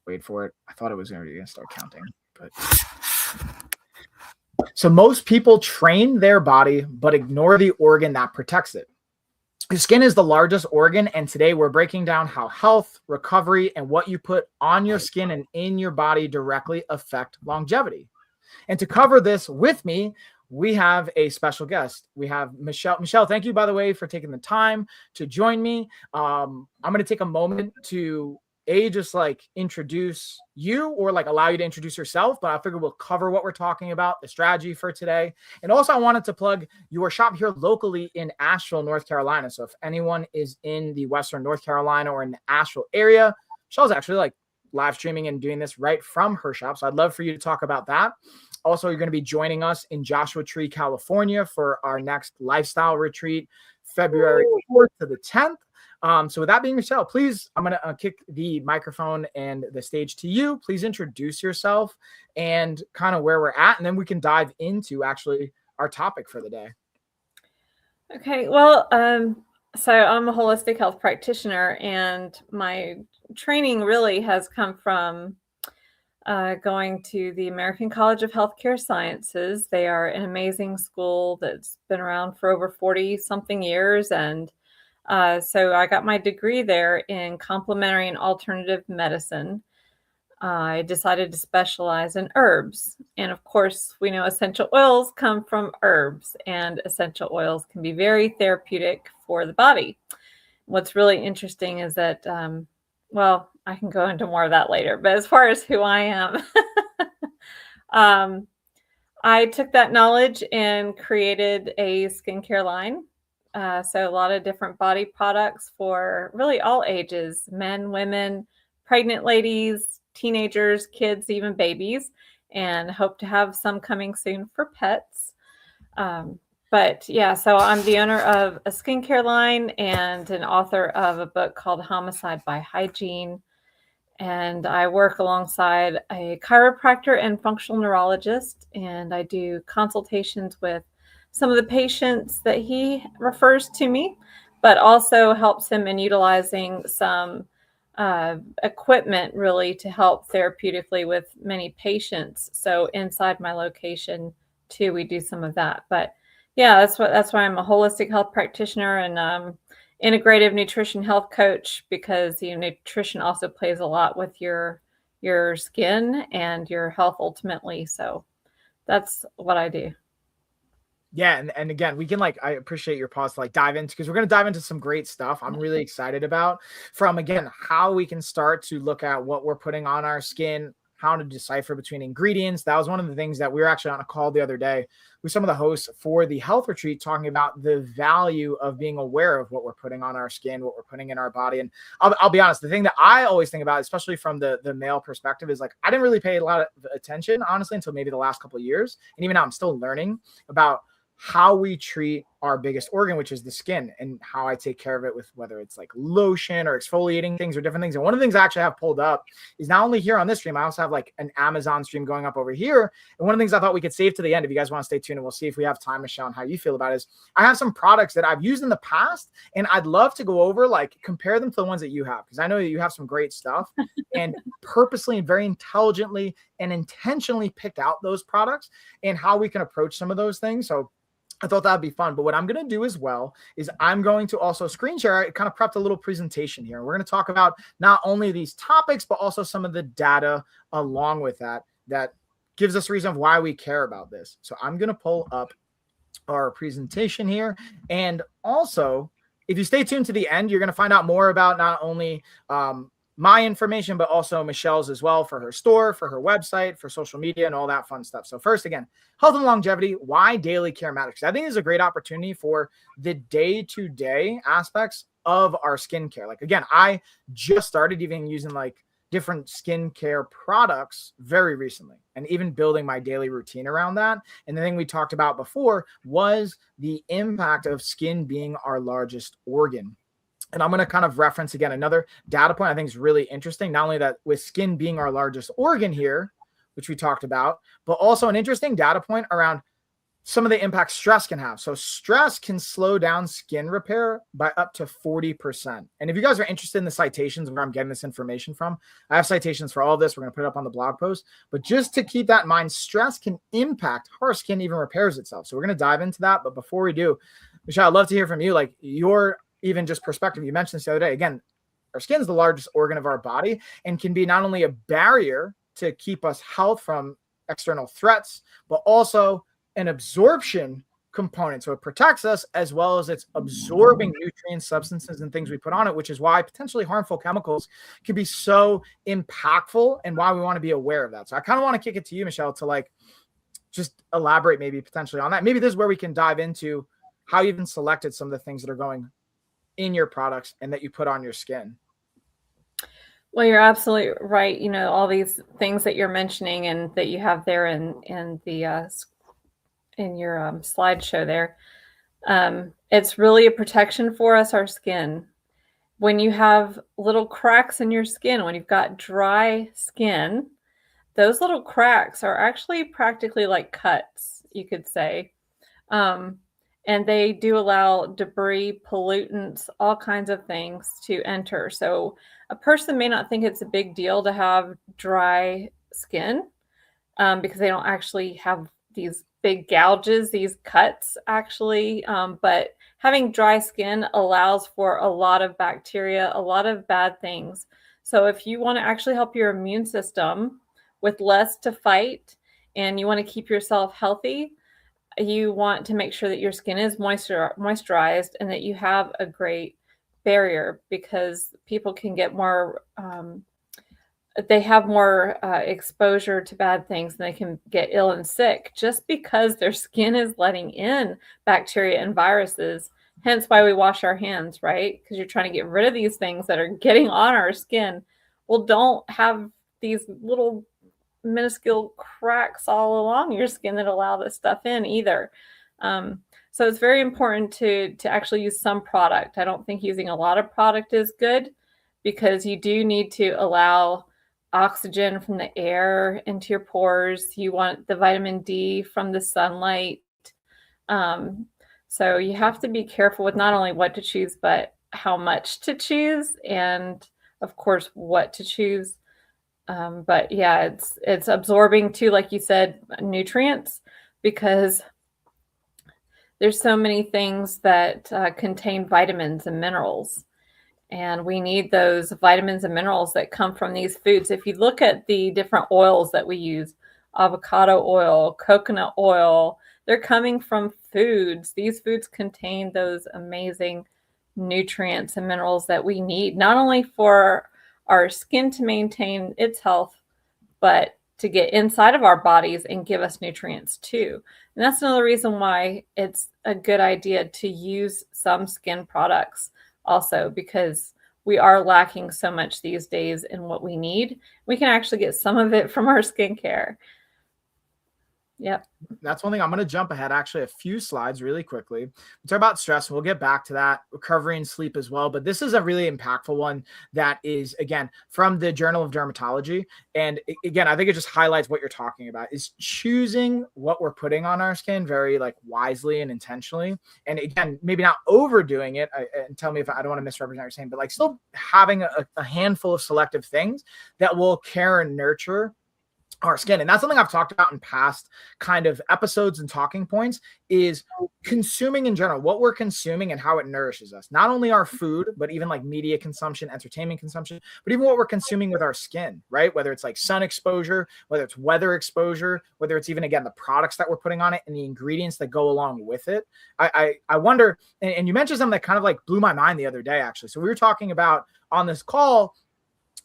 wait for it. I thought it was going to start counting, but so most people train their body, but ignore the organ that protects it. The skin is the largest organ, and today we're breaking down how health, recovery, and what you put on your skin and in your body directly affect longevity. And to cover this with me, we have a special guest. We have Michelle. Michelle, thank you, by the way, for taking the time to join me. I'm going to take a moment to just like introduce you or like allow you to introduce yourself, but I figure we'll cover what we're talking about, the strategy for today. And also I wanted to plug your shop here locally in Asheville, North Carolina. So if anyone is in the Western North Carolina or in the Asheville area, Michelle's actually like live streaming and doing this right from her shop. So I'd love for you to talk about that. Also, you're going to be joining us in Joshua Tree, California for our next lifestyle retreat, February 4th to the 10th. So with that being Michelle, please, I'm going to kick the microphone and the stage to you. Please introduce yourself and kind of where we're at, and then we can dive into actually our topic for the day. Okay. Well, so I'm a holistic health practitioner, and my training really has come from going to the American College of Healthcare Sciences. They are an amazing school that's been around for over 40 something years. And so I got my degree there in complementary and alternative medicine. I decided to specialize in herbs. And of course, we know essential oils come from herbs, and essential oils can be very therapeutic for the body. What's really interesting is that, well, I can go into more of that later, but as far as who I am, I took that knowledge and created a skincare line. So a lot of different body products for really all ages, men, women, pregnant ladies, teenagers, kids, even babies, and hope to have some coming soon for pets. But yeah, so I'm the owner of a skincare line and an author of a book called Homicide by Hygiene. And I work alongside a chiropractor and functional neurologist, and I do consultations with some of the patients that he refers to me, but also helps him in utilizing some equipment really to help therapeutically with many patients. So inside my location too, we do some of that. But yeah, that's why I'm a holistic health practitioner and Integrative Nutrition Health Coach, because nutrition also plays a lot with your skin and your health ultimately. So that's what I do. Yeah, and again, we can I appreciate your pause to dive into, because we're going to dive into some great stuff I'm really excited about, from again how we can start to look at what we're putting on our skin, how to decipher between ingredients. That was one of the things that we were actually on a call the other day with some of the hosts for the health retreat, talking about the value of being aware of what we're putting on our skin, what we're putting in our body. And I'll be honest, the thing that I always think about, especially from the male perspective, is I didn't really pay a lot of attention, honestly, until maybe the last couple of years. And even now I'm still learning about how we treat our biggest organ, which is the skin, and how I take care of it with whether it's lotion or exfoliating things or different things. And one of the things I actually have pulled up is not only here on this stream, I also have an Amazon stream going up over here. And one of the things I thought we could save to the end, if you guys want to stay tuned, and we'll see if we have time, Michelle, and how you feel about it, is I have some products that I've used in the past, and I'd love to go over, compare them to the ones that you have, because I know that you have some great stuff and purposely and very intelligently and intentionally picked out those products and how we can approach some of those things. So I thought that'd be fun. But what I'm going to do as well is I'm going to also screen share. I kind of prepped a little presentation here. We're going to talk about not only these topics, but also some of the data along with that gives us reason of why we care about this. So I'm going to pull up our presentation here. And also, if you stay tuned to the end, you're going to find out more about not only my information, but also Michelle's as well, for her store, for her website, for social media, and all that fun stuff. So first, again, health and longevity, why daily care matters. I think it's a great opportunity for the day-to-day aspects of our skincare. Again, I just started even using different skincare products very recently, and even building my daily routine around that. And the thing we talked about before was the impact of skin being our largest organ. And I'm going to kind of reference again another data point I think is really interesting. Not only that with skin being our largest organ here, which we talked about, but also an interesting data point around some of the impacts stress can have. So stress can slow down skin repair by up to 40%. And if you guys are interested in the citations where I'm getting this information from, I have citations for all of this. We're going to put it up on the blog post. But just to keep that in mind, stress can impact how our skin even repairs itself. So we're going to dive into that. But before we do, Michelle, I'd love to hear from you, like your even just perspective. You mentioned this the other day. Again, our skin is the largest organ of our body and can be not only a barrier to keep us health from external threats, but also an absorption component. So it protects us as well as it's absorbing nutrients, substances, and things we put on it, which is why potentially harmful chemicals can be so impactful and why we want to be aware of that. So I kind of want to kick it to you, Michelle, to like just elaborate maybe potentially on that. Maybe this is where we can dive into how you even selected some of the things that are going in your products and that you put on your skin. Well, you're absolutely right. You know, all these things that you're mentioning and that you have there in the in your slideshow there, it's really a protection for us, our skin. When you have little cracks in your skin, when you've got dry skin, those little cracks are actually practically like cuts, you could say. And they do allow debris, pollutants, all kinds of things to enter. So a person may not think it's a big deal to have dry skin because they don't actually have these big gouges, these cuts actually. But having dry skin allows for a lot of bacteria, a lot of bad things. So if you want to actually help your immune system with less to fight and you want to keep yourself healthy, you want to make sure that your skin is moisturized and that you have a great barrier, because people can get more, they have more exposure to bad things and they can get ill and sick just because their skin is letting in bacteria and viruses. Hence why we wash our hands, right? Because you're trying to get rid of these things that are getting on our skin. Well, don't have these little minuscule cracks all along your skin that allow this stuff in either. So it's very important to actually use some product. I don't think using a lot of product is good because you do need to allow oxygen from the air into your pores. You want the vitamin D from the sunlight. So you have to be careful with not only what to choose, but how much to choose and of course what to choose. But yeah, it's absorbing too, like you said, nutrients, because there's so many things that contain vitamins and minerals, and we need those vitamins and minerals that come from these foods. If you look at the different oils that we use, avocado oil, coconut oil, they're coming from foods. These foods contain those amazing nutrients and minerals that we need, not only for our skin to maintain its health, but to get inside of our bodies and give us nutrients too. And that's another reason why it's a good idea to use some skin products also, because we are lacking so much these days in what we need. We can actually get some of it from our skincare. Yep. That's one thing. I'm going to jump ahead actually a few slides really quickly. We talk about stress. We'll get back to that, recovery and sleep as well. But this is a really impactful one that is, again, from the Journal of Dermatology. And again, I think it just highlights what you're talking about, is choosing what we're putting on our skin very like wisely and intentionally. And again, maybe not overdoing it. And tell me if I don't want to misrepresent what you're saying, but like still having a handful of selective things that will care and nurture our skin. And that's something I've talked about in past kind of episodes and talking points, is consuming in general, what we're consuming and how it nourishes us. Not only our food, but even like media consumption, entertainment consumption, but even what we're consuming with our skin, right? Whether it's like sun exposure, whether it's weather exposure, whether it's even, again, the products that we're putting on it and the ingredients that go along with it. I wonder, and you mentioned something that kind of like blew my mind the other day, actually. So we were talking about on this call,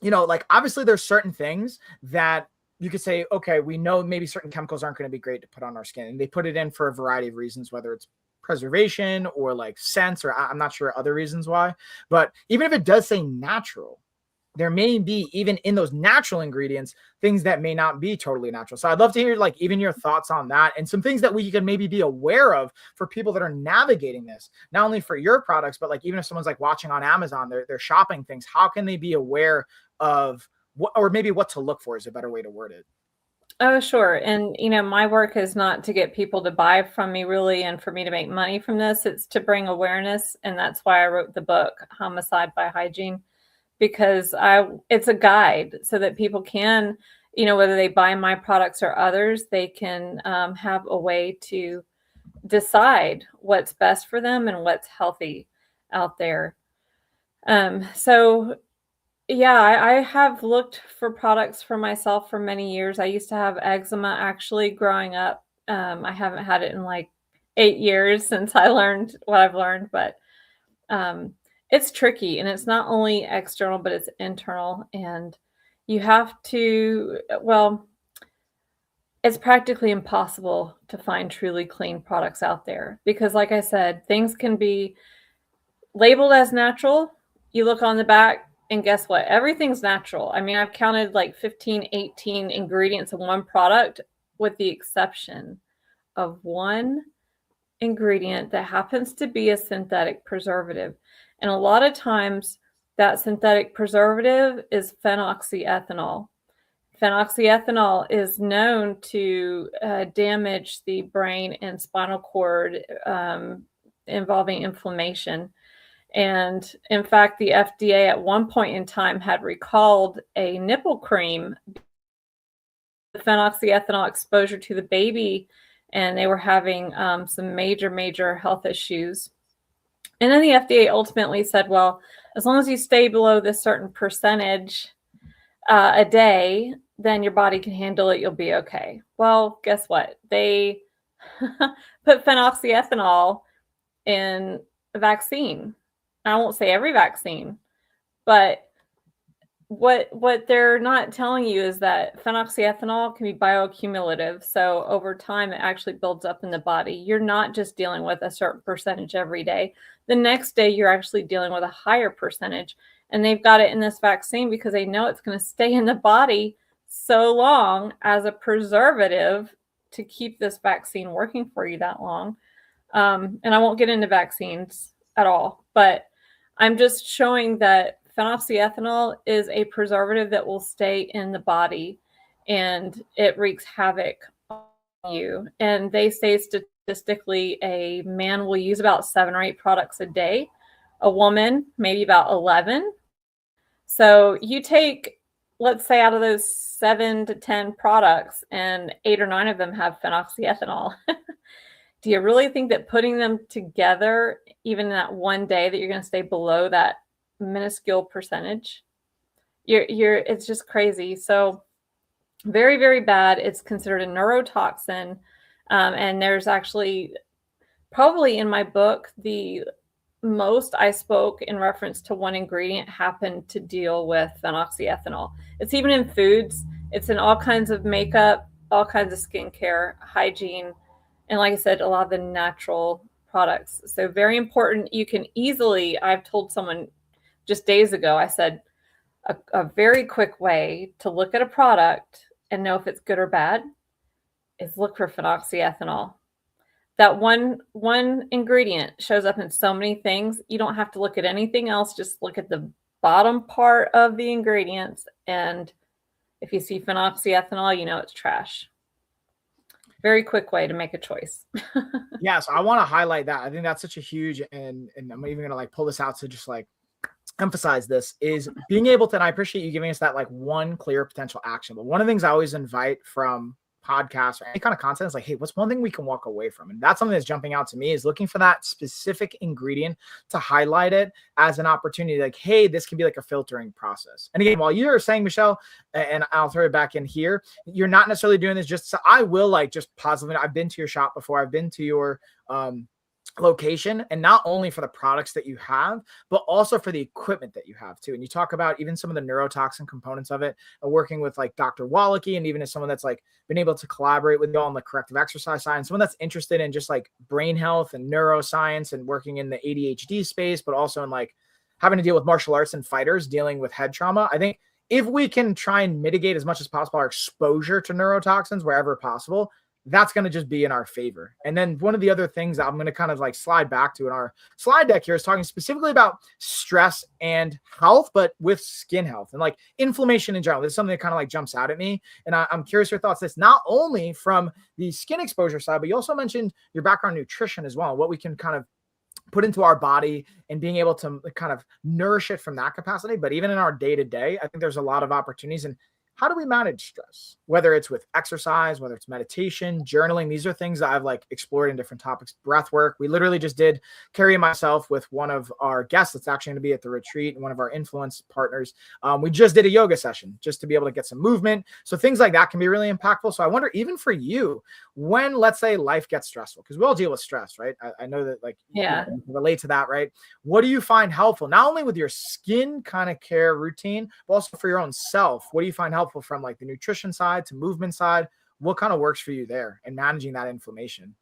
you know, like obviously there's certain things that you could say, okay, we know maybe certain chemicals aren't going to be great to put on our skin. And they put it in for a variety of reasons, whether it's preservation or like scents, or I'm not sure other reasons why. But even if it does say natural, there may be, even in those natural ingredients, things that may not be totally natural. So I'd love to hear like even your thoughts on that and some things that we could maybe be aware of for people that are navigating this, not only for your products, but like even if someone's like watching on Amazon, they're shopping things, how can they be aware of what, or maybe what to look for is a better way to word it. Oh, sure. And, my work is not to get people to buy from me really and for me to make money from this. It's to bring awareness. And that's why I wrote the book, Homicide by Hygiene, because it's a guide so that people can, whether they buy my products or others, they can have a way to decide what's best for them and what's healthy out there. So yeah, I have looked for products for myself for many years. I used to have eczema actually growing up. I haven't had it in like 8 years since I learned what I've learned, but it's tricky, and it's not only external, but it's internal. And you have to, well, it's practically impossible to find truly clean products out there because, like I said, things can be labeled as natural. You look on the back, and guess what? Everything's natural. I mean, I've counted like 15, 18 ingredients in one product with the exception of one ingredient that happens to be a synthetic preservative. And a lot of times that synthetic preservative is phenoxyethanol. Phenoxyethanol is known to damage the brain and spinal cord, involving inflammation. And in fact, the FDA at one point in time had recalled a nipple cream, the phenoxyethanol exposure to the baby, and they were having some major health issues. And then the FDA ultimately said, well, as long as you stay below this certain percentage a day, then your body can handle it. You'll be okay. Well, guess what? They put phenoxyethanol in a vaccine. I won't say every vaccine, but what they're not telling you is that phenoxyethanol can be bioaccumulative. So over time, it actually builds up in the body. You're not just dealing with a certain percentage every day. The next day, you're actually dealing with a higher percentage. And they've got it in this vaccine because they know it's going to stay in the body so long as a preservative to keep this vaccine working for you that long. And I won't get into vaccines at all, but I'm just showing that phenoxyethanol is a preservative that will stay in the body and it wreaks havoc on you. And they say statistically a man will use about 7 or 8 products a day, a woman maybe about 11. So you take, let's say, out of those 7 to 10 products and 8 or 9 of them have phenoxyethanol. Do you really think that putting them together, even in that one day, that you're going to stay below that minuscule percentage? It's just crazy. So very bad. It's considered a neurotoxin. And there's actually probably in my book, the most I spoke in reference to one ingredient happened to deal with phenoxyethanol. It's even in foods. It's in all kinds of makeup, all kinds of skincare, hygiene, and like I said, a lot of the natural products. So very important. You can easily, I've told someone just days ago, I said, a very quick way to look at a product and know if it's good or bad is look for phenoxyethanol. That one ingredient shows up in so many things. You don't have to look at anything else. Just look at the bottom part of the ingredients. And if you see phenoxyethanol, you know it's trash. Very quick way to make a choice. Yeah, so I want to highlight that. I think that's such a huge, and I'm even gonna like pull this out to just like emphasize this, is being able to, and I appreciate you giving us that like one clear potential action. But one of the things I always invite from podcasts or any kind of content is like, hey, what's one thing we can walk away from? And that's something that's jumping out to me, is looking for that specific ingredient to highlight it as an opportunity. Like, hey, this can be like a filtering process. And again, while you're saying, Michelle, and I'll throw it back in here, you're not necessarily doing this just so I will like just positively. I've been to your shop before. I've been to your location, and not only for the products that you have, but also for the equipment that you have too. And you talk about even some of the neurotoxin components of it, working with like Dr. Wallachy, and even as someone that's like been able to collaborate with you on the corrective exercise side, and someone that's interested in just like brain health and neuroscience and working in the ADHD space, but also in like having to deal with martial arts and fighters dealing with head trauma. I think if we can try and mitigate as much as possible our exposure to neurotoxins wherever possible, that's going to just be in our favor. And then one of the other things I'm going to kind of like slide back to in our slide deck here is talking specifically about stress and health, but with skin health and like inflammation in general. This is something that kind of like jumps out at me. And I'm curious your thoughts. This not only from the skin exposure side, but you also mentioned your background in nutrition as well, what we can kind of put into our body and being able to kind of nourish it from that capacity. But even in our day to day, I think there's a lot of opportunities. And how do we manage stress? Whether it's with exercise, whether it's meditation, journaling, these are things that I've like explored in different topics. Breath work. We literally just did Carrie and myself with one of our guests that's actually going to be at the retreat and one of our influence partners. We just did a yoga session just to be able to get some movement. So things like that can be really impactful. So I wonder, even for you, when let's say life gets stressful, because we all deal with stress, right? I know that like you can relate to that, right? What do you find helpful, not only with your skin kind of care routine, but also for your own self? What do you find helpful from like the nutrition side to movement side? What kind of works for you there and managing that inflammation?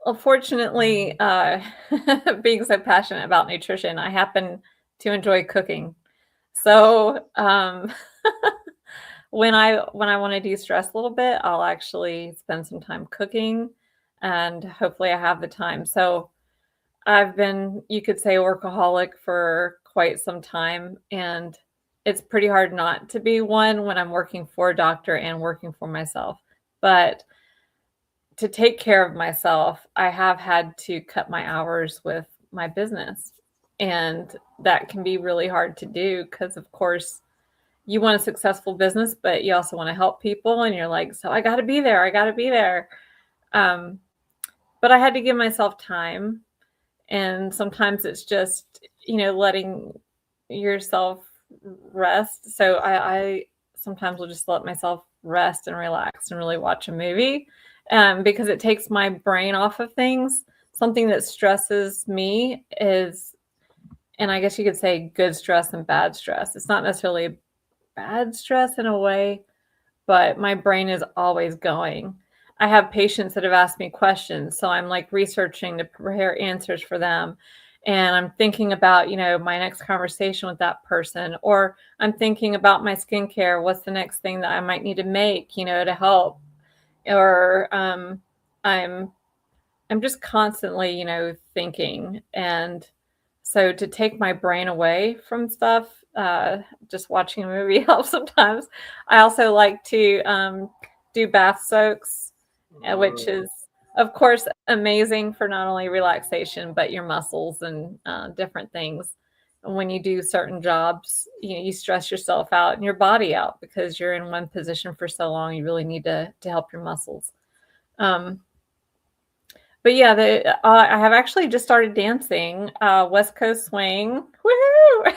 Well, fortunately, being so passionate about nutrition, I happen to enjoy cooking. So when I want to de-stress a little bit, I'll actually spend some time cooking, and hopefully I have the time. So I've been, you could say, a workaholic for quite some time, and it's pretty hard not to be one when I'm working for a doctor and working for myself. But to take care of myself, I have had to cut my hours with my business. And that can be really hard to do because, of course, you want a successful business, but you also want to help people. And you're like, so I got to be there. I got to be there. But I had to give myself time. And sometimes it's just, letting yourself rest. So I sometimes will just let myself rest and relax and really watch a movie because it takes my brain off of things. Something that stresses me is, and I guess you could say good stress and bad stress. It's not necessarily bad stress in a way, but my brain is always going. I have patients that have asked me questions, so I'm like researching to prepare answers for them. And I'm thinking about, my next conversation with that person, or I'm thinking about my skincare. What's the next thing that I might need to make, to help? Or I'm just constantly, thinking. And so to take my brain away from stuff, just watching a movie helps sometimes. I also like to do bath soaks, which is, of course, amazing for not only relaxation, but your muscles and different things. And when you do certain jobs, you stress yourself out and your body out because you're in one position for so long. You really need to help your muscles. But yeah, I have actually just started dancing West Coast swing. Woohoo!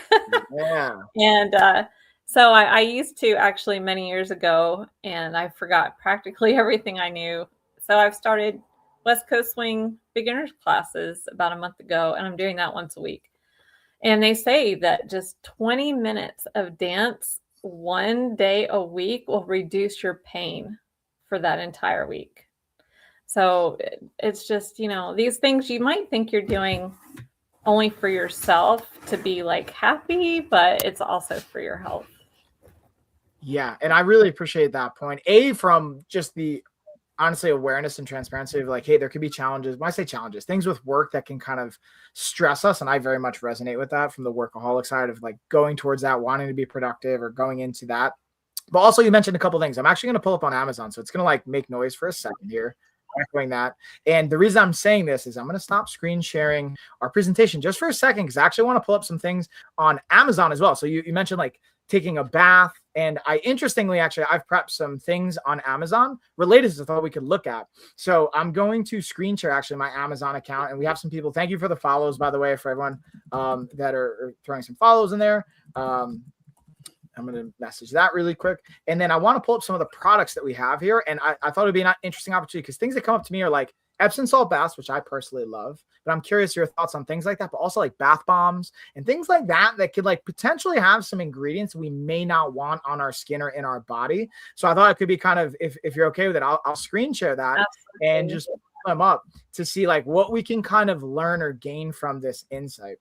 Yeah. And so I used to actually many years ago, and I forgot practically everything I knew. So I've started West Coast swing beginners classes about a month ago, and I'm doing that once a week. And they say that just 20 minutes of dance one day a week will reduce your pain for that entire week. So it's just, these things you might think you're doing only for yourself to be like happy, but it's also for your health. Yeah. And I really appreciate that point. From just the honestly awareness and transparency of like, hey, there could be challenges. When I say challenges, things with work that can kind of stress us. And I very much resonate with that from the workaholic side of like going towards that, wanting to be productive or going into that. But also you mentioned a couple things. I'm actually going to pull up on Amazon. So it's going to like make noise for a second here. Echoing that. And the reason I'm saying this is I'm going to stop screen sharing our presentation just for a second, because I actually want to pull up some things on Amazon as well. So you mentioned like taking a bath, and interestingly, actually, I've prepped some things on Amazon related to stuff we could look at. So I'm going to screen share actually my Amazon account, and we have some people. Thank you for the follows, by the way, for everyone that are throwing some follows in there. I'm going to message that really quick. And then I want to pull up some of the products that we have here. And I thought it'd be an interesting opportunity because things that come up to me are like Epsom salt baths, which I personally love, but I'm curious your thoughts on things like that, but also like bath bombs and things like that could like potentially have some ingredients we may not want on our skin or in our body. So I thought it could be kind of, if you're okay with it, I'll screen share that. Absolutely. And just pull them up to see like what we can kind of learn or gain from this insight.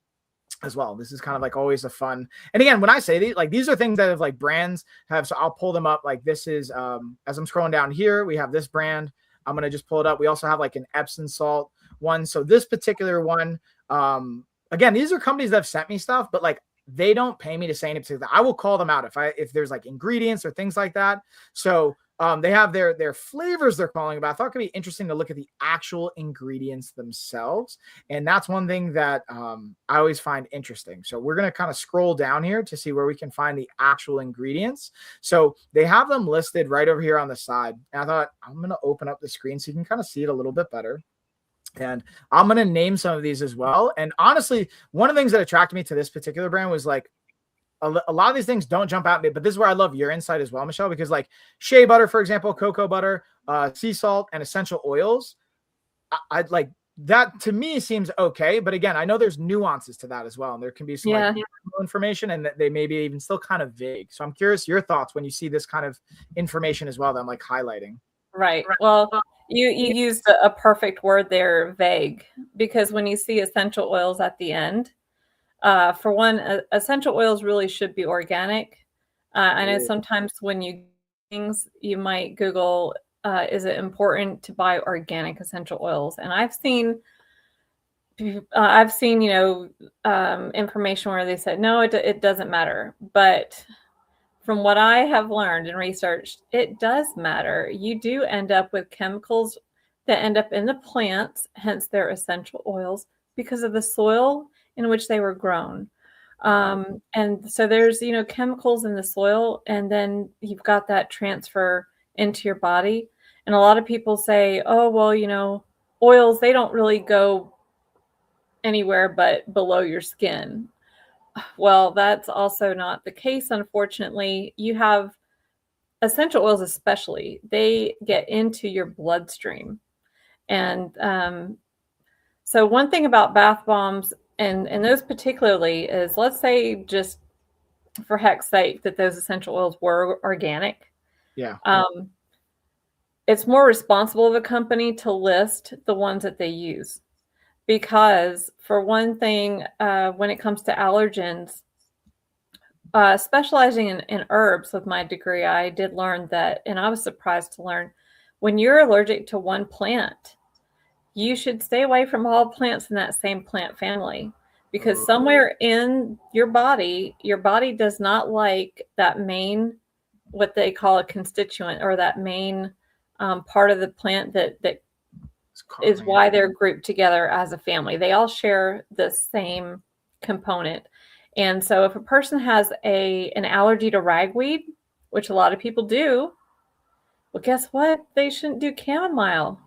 as well. This is kind of like always a fun. And again, when I say these, like these are things that have like brands have, so I'll pull them up. Like this is, as I'm scrolling down here, we have this brand. I'm going to just pull it up. We also have like an Epsom salt one. So this particular one, again, these are companies that have sent me stuff, but like they don't pay me to say anything. I will call them out if there's like ingredients or things like that. So they have their flavors they're calling about. I thought it could be interesting to look at the actual ingredients themselves. And that's one thing that I always find interesting. So we're going to kind of scroll down here to see where we can find the actual ingredients. So they have them listed right over here on the side. And I thought I'm going to open up the screen so you can kind of see it a little bit better. And I'm going to name some of these as well. And honestly, one of the things that attracted me to this particular brand was like, a lot of these things don't jump out at me, but this is where I love your insight as well, Michelle, because like shea butter, for example, cocoa butter, sea salt, and essential oils, I'd like that to me seems okay. But again, I know there's nuances to that as well. And there can be some like, information and that they may be even still kind of vague. So I'm curious your thoughts when you see this kind of information as well that I'm like highlighting. Right. Well, you used a perfect word there, vague, because when you see essential oils at the end, for one, essential oils really should be organic. I know sometimes when you might Google, is it important to buy organic essential oils? And I've seen, information where they said, no, it doesn't matter. But from what I have learned and researched, it does matter. You do end up with chemicals that end up in the plants, hence their essential oils, because of the soil in which they were grown. And so there's, chemicals in the soil, and then you've got that transfer into your body. And a lot of people say, oh, well, oils, they don't really go anywhere but below your skin. Well, that's also not the case. Unfortunately, you have essential oils, especially, they get into your bloodstream. And so one thing about bath bombs, and those particularly, is, let's say, just for heck's sake, that those essential oils were organic. Yeah. It's more responsible of a company to list the ones that they use. Because for one thing, when it comes to allergens, specializing in herbs with my degree, I did learn that, and I was surprised to learn, when you're allergic to one plant, you should stay away from all plants in that same plant family, because somewhere in your body does not like that main, what they call a constituent, or that main part of the plant that is why they're grouped together as a family. They all share the same component. And so if a person has an allergy to ragweed, which a lot of people do, well, guess what? They shouldn't do chamomile.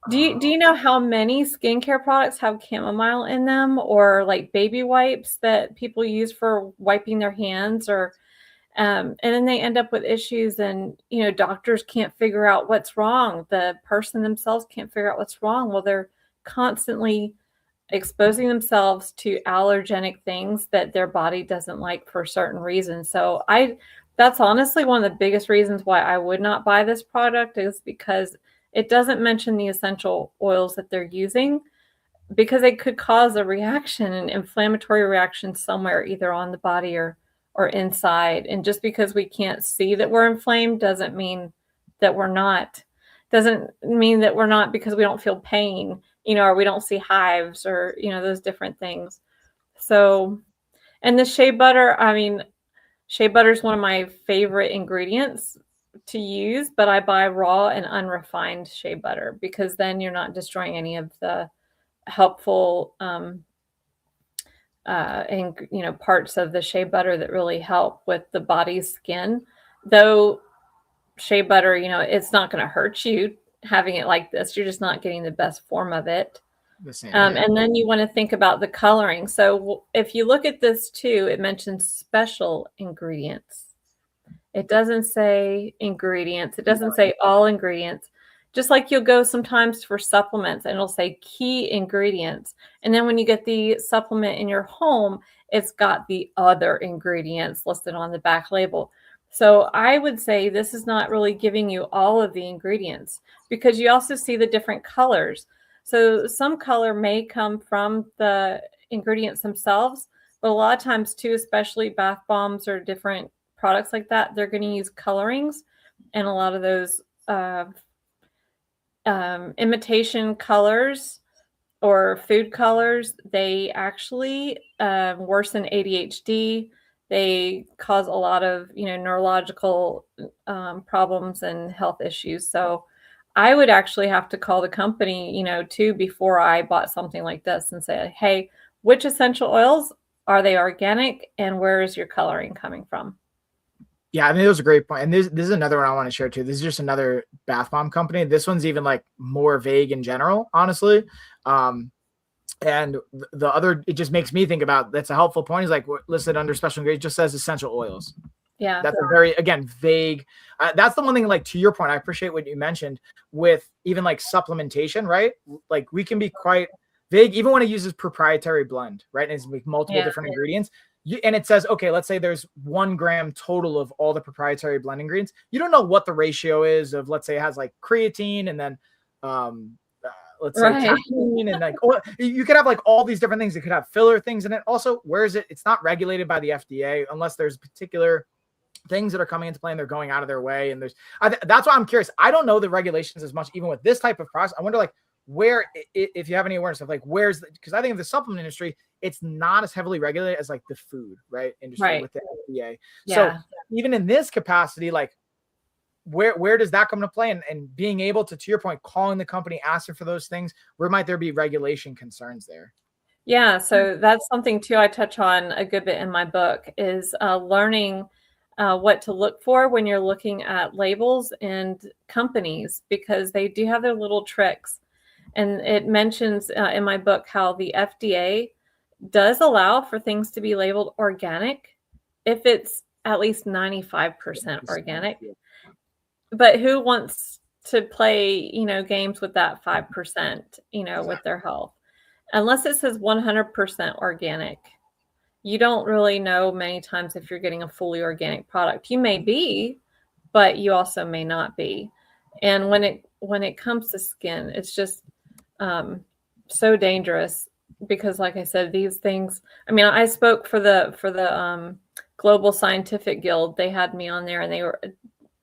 Do you know how many skincare products have chamomile in them, or like baby wipes that people use for wiping their hands, or and then they end up with issues, and doctors can't figure out what's wrong. The person themselves can't figure out what's wrong. Well, they're constantly exposing themselves to allergenic things that their body doesn't like for certain reasons. So that's honestly one of the biggest reasons why I would not buy this product, is because it doesn't mention the essential oils that they're using, because it could cause a reaction, an inflammatory reaction somewhere, either on the body or inside. And just because we can't see that we're inflamed doesn't mean that we're not. Doesn't mean that we're not because we don't feel pain, or we don't see hives, or, those different things. So, and the shea butter, shea butter is one of my favorite ingredients to use, but I buy raw and unrefined shea butter, because then you're not destroying any of the helpful parts of the shea butter that really help with the body's skin. Though shea butter, it's not going to hurt you having it like this. You're just not getting the best form of it. And then you want to think about the coloring. So if you look at this too, it mentions special ingredients. It doesn't say ingredients. It doesn't say all ingredients. Just like you'll go sometimes for supplements and it'll say key ingredients. And then when you get the supplement in your home, it's got the other ingredients listed on the back label. So I would say this is not really giving you all of the ingredients, because you also see the different colors. So some color may come from the ingredients themselves, but a lot of times too, especially bath bombs or different products like that, they're going to use colorings, and a lot of those imitation colors or food colors, they actually worsen ADHD. They cause a lot of, neurological problems and health issues. So I would actually have to call the company, too, before I bought something like this and say, hey, which essential oils, are they organic, and where is your coloring coming from? Yeah, I mean, it was a great point. And this is another one I want to share too. This is just another bath bomb company. This one's even like more vague in general, honestly. And the other, it just makes me think about, that's a helpful point. Is like listed under special ingredients, just says essential oils. Yeah. That's a very, again, vague. That's the one thing, like, to your point, I appreciate what you mentioned with even like supplementation, right? Like we can be quite vague, even when it uses proprietary blend, right? And it's like multiple different ingredients. And it says, okay, let's say there's 1 gram total of all the proprietary blend ingredients. You don't know what the ratio is of, let's say it has like creatine and then, let's say caffeine, and like, you could have like all these different things. It could have filler things in it. Also, where is it? It's not regulated by the FDA unless there's particular things that are coming into play and they're going out of their way. And that's why I'm curious. I don't know the regulations as much, even with this type of process. I wonder, like, where, if you have any awareness of like, because I think of the supplement industry, it's not as heavily regulated as like the food, right, industry with the FDA. So even in this capacity, like, where does that come into play? And being able to your point, calling the company, asking for those things, where might there be regulation concerns there? Yeah, so that's something too I touch on a good bit in my book, is learning what to look for when you're looking at labels and companies, because they do have their little tricks. And it mentions in my book how the FDA does allow for things to be labeled organic if it's at least 95% organic. But who wants to play, games with that 5%, with their health? Unless it says 100% organic, you don't really know many times if you're getting a fully organic product. You may be, but you also may not be. And when it comes to skin, it's just so dangerous, because like I said, these things, I mean, I spoke for the Global Scientific Guild. They had me on there, and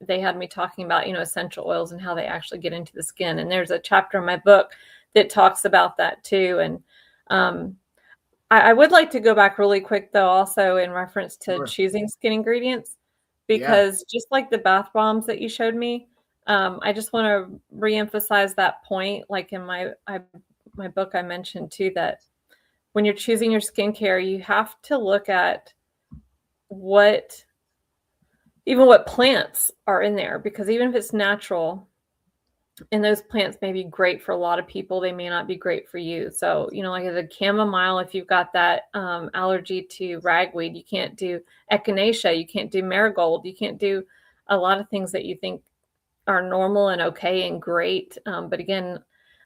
they had me talking about, essential oils and how they actually get into the skin. And there's a chapter in my book that talks about that too. And I would like to go back really quick though, also in reference to choosing skin ingredients, because just like the bath bombs that you showed me, I just want to reemphasize that point. Like in my book, I mentioned too, that when you're choosing your skincare, you have to look at what plants are in there, because even if it's natural, and those plants may be great for a lot of people, they may not be great for you. So, like the chamomile, if you've got that allergy to ragweed, you can't do echinacea, you can't do marigold, you can't do a lot of things that you think are normal and okay and great. But again,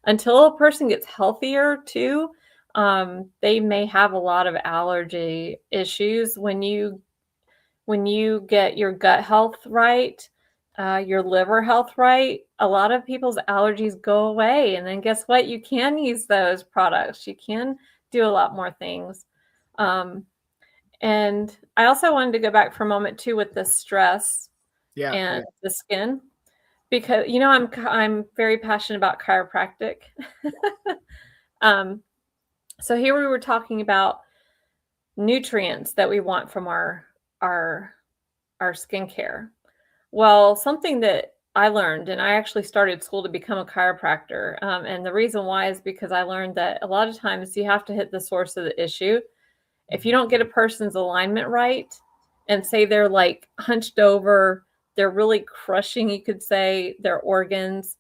until a person gets healthier too, they may have a lot of allergy issues. When you get your gut health right, your liver health right, a lot of people's allergies go away. And then guess what? You can use those products. You can do a lot more things. And I also wanted to go back for a moment too with the stress and the skin, because I'm very passionate about chiropractic. So here we were talking about nutrients that we want from our skincare. Well, something that I learned, and I actually started school to become a chiropractor. And the reason why is because I learned that a lot of times you have to hit the source of the issue. If you don't get a person's alignment right, and say they're like hunched over, they're really crushing, you could say, their organs,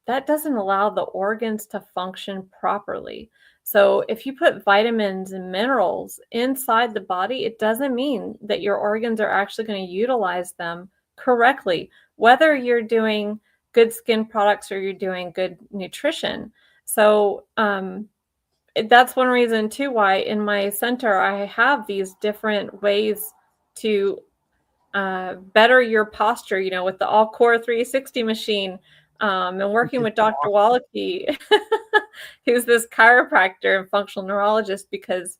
that doesn't allow the organs to function properly. So if you put vitamins and minerals inside the body, it doesn't mean that your organs are actually going to utilize them correctly, whether you're doing good skin products or you're doing good nutrition. So that's one reason too why in my center I have these different ways to better your posture, with the All Core 360 machine, and working with Dr. Wallachy. who's this chiropractor and functional neurologist, because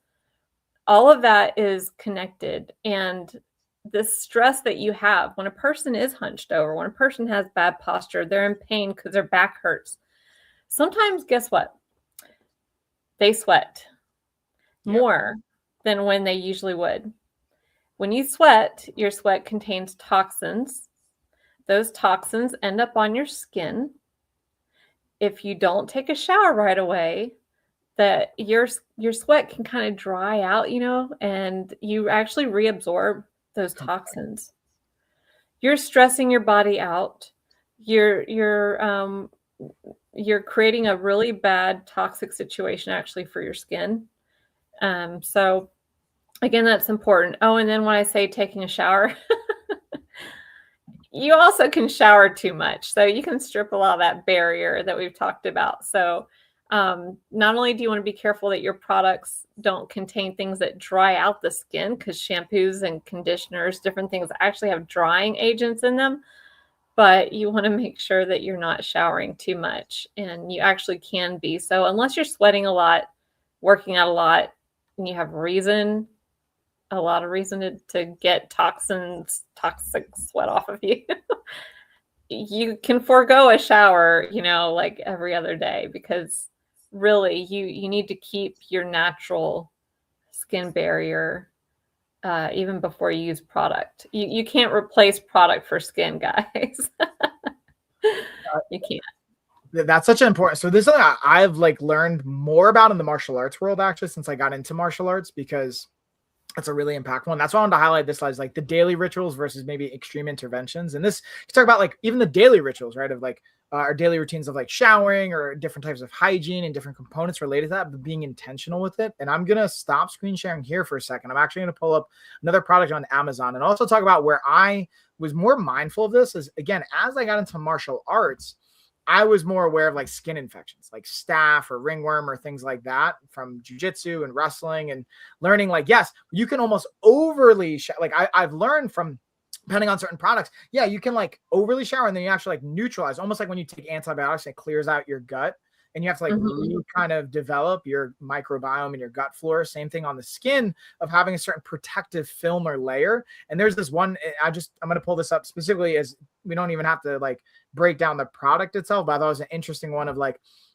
all of that is connected. And the stress that you have when a person is hunched over, when a person has bad posture, they're in pain because their back hurts. Sometimes, guess what? They sweat more than when they usually would. When you sweat, your sweat contains toxins. Those toxins end up on your skin. If you don't take a shower right away, that your sweat can kind of dry out, and you actually reabsorb those toxins. You're stressing your body out. You're creating a really bad toxic situation actually for your skin. So again, that's important. Oh, and then when I say taking a shower, you also can shower too much. So you can strip a lot of that barrier that we've talked about. So not only do you want to be careful that your products don't contain things that dry out the skin, because shampoos and conditioners, different things actually have drying agents in them, but you want to make sure that you're not showering too much, and you actually can be. So unless you're sweating a lot, working out a lot, and you have a lot of reason to get toxic sweat off of you, you can forego a shower, like every other day, because really you need to keep your natural skin barrier even before you use product. You can't replace product for skin, guys. You can't. That's such an important. So this is something I've learned more about in the martial arts world, actually, since I got into martial arts, because that's a really impactful one. That's why I wanted to highlight this slide, the daily rituals versus maybe extreme interventions. And this, you talk about even the daily rituals, right? Of our daily routines of showering or different types of hygiene and different components related to that, but being intentional with it. And I'm going to stop screen sharing here for a second. I'm actually going to pull up another product on Amazon and also talk about where I was more mindful of this is, again, as I got into martial arts, I was more aware of skin infections, like staph or ringworm or things like that from jujitsu and wrestling, and learning yes, you can almost overly I've learned from, depending on certain products, you can overly shower and then you actually neutralize, almost like when you take antibiotics, it clears out your gut, and you have to kind of develop your microbiome and your gut flora. Same thing on the skin of having a certain protective film or layer. And there's this one, I'm going to pull this up specifically, as we don't even have to break down the product itself, but I thought it was an interesting one of